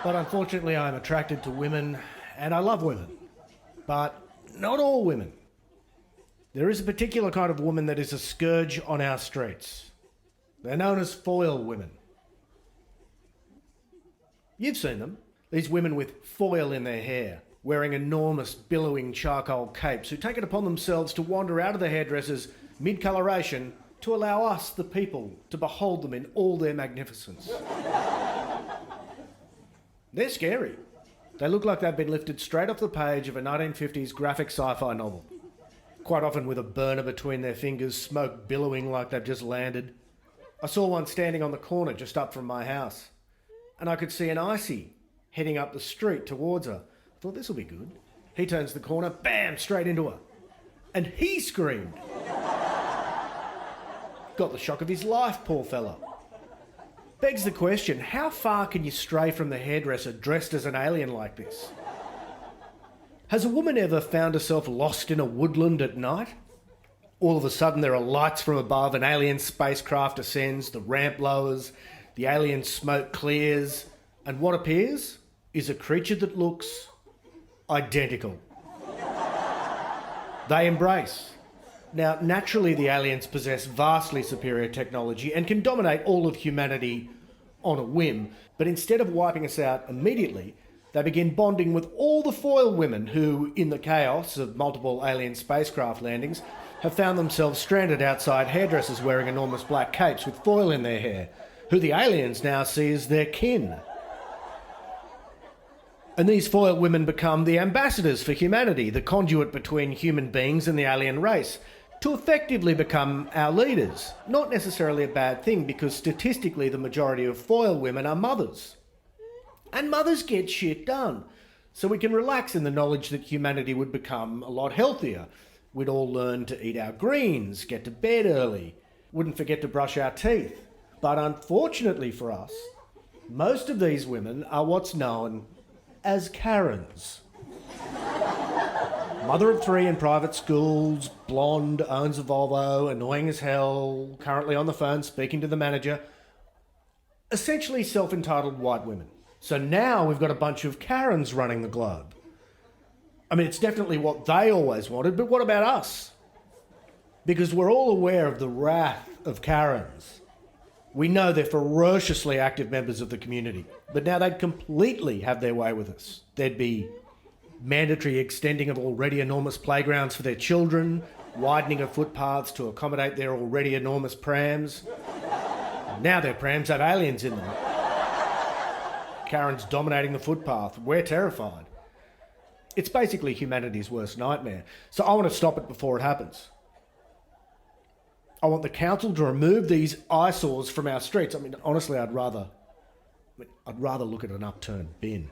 But unfortunately, I'm attracted to women, and I love women. But not all women. There is a particular kind of woman that is a scourge on our streets. They're known as foil women. You've seen them. These women with foil in their hair, wearing enormous billowing charcoal capes, who take it upon themselves to wander out of the hairdressers mid-coloration to allow us, the people, to behold them in all their magnificence. They're scary. They look like they've been lifted straight off the page of a 1950s graphic sci-fi novel. Quite often with a burner between their fingers, smoke billowing like they've just landed. I saw one standing on the corner just up from my house, and I could see an icy heading up the street towards her. I thought, this'll be good. He turns the corner, bam, straight into her. And he screamed. Got the shock of his life, poor fella. Begs the question, how far can you stray from the hairdresser dressed as an alien like this? Has a woman ever found herself lost in a woodland at night? All of a sudden there are lights from above, an alien spacecraft ascends, the ramp lowers, the alien smoke clears, and what appears is a creature that looks identical. They embrace. Now, naturally, the aliens possess vastly superior technology and can dominate all of humanity on a whim, but instead of wiping us out immediately, they begin bonding with all the foil women who, in the chaos of multiple alien spacecraft landings, have found themselves stranded outside hairdressers wearing enormous black capes with foil in their hair, who the aliens now see as their kin. And these foil women become the ambassadors for humanity, the conduit between human beings and the alien race, to effectively become our leaders. Not necessarily a bad thing, because statistically the majority of foil women are mothers. And mothers get shit done. So we can relax in the knowledge that humanity would become a lot healthier. We'd all learn to eat our greens, get to bed early, wouldn't forget to brush our teeth. But unfortunately for us, most of these women are what's known as Karens. Mother of three in private schools, blonde, owns a Volvo, annoying as hell, currently on the phone speaking to the manager. Essentially self-entitled white women. So now we've got a bunch of Karens running the globe. I mean, it's definitely what they always wanted, but what about us? Because we're all aware of the wrath of Karens. We know they're ferociously active members of the community, but now they'd completely have their way with us. There'd be mandatory extending of already enormous playgrounds for their children, widening of footpaths to accommodate their already enormous prams. Now their prams have aliens in them. Karen's dominating the footpath. We're terrified. It's basically humanity's worst nightmare. So I want to stop it before it happens. I want the council to remove these eyesores from our streets. I mean, honestly, I'd rather look at an upturned bin.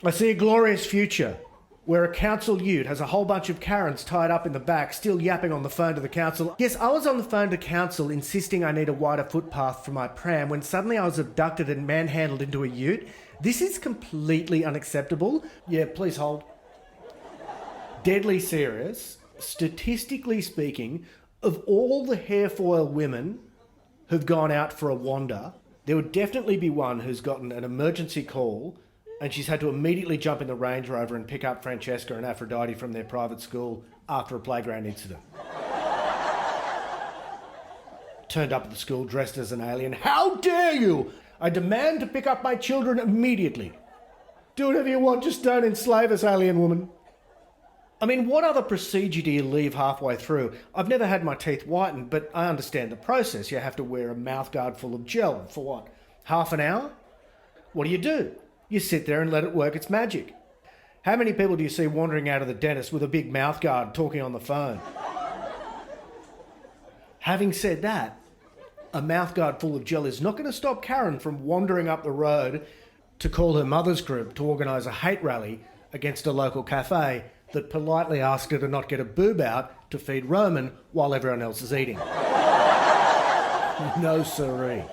I see a glorious future where a council ute has a whole bunch of Karens tied up in the back, still yapping on the phone to the council. Yes, I was on the phone to council insisting I need a wider footpath for my pram when suddenly I was abducted and manhandled into a ute. This is completely unacceptable. Yeah, please hold. Deadly serious. Statistically speaking, of all the hairfoil women who've gone out for a wander, there would definitely be one who's gotten an emergency call and she's had to immediately jump in the Range Rover and pick up Francesca and Aphrodite from their private school after a playground incident. Turned up at the school dressed as an alien. How dare you! I demand to pick up my children immediately. Do whatever you want, just don't enslave us, alien woman. I mean, what other procedure do you leave halfway through? I've never had my teeth whitened, but I understand the process. You have to wear a mouthguard full of gel for what, half an hour? What do? You sit there and let it work its magic. How many people do you see wandering out of the dentist with a big mouthguard talking on the phone? Having said that, a mouthguard full of gel is not going to stop Karen from wandering up the road to call her mother's group to organise a hate rally against a local cafe that politely asked her to not get a boob out to feed Roman while everyone else is eating. No siree.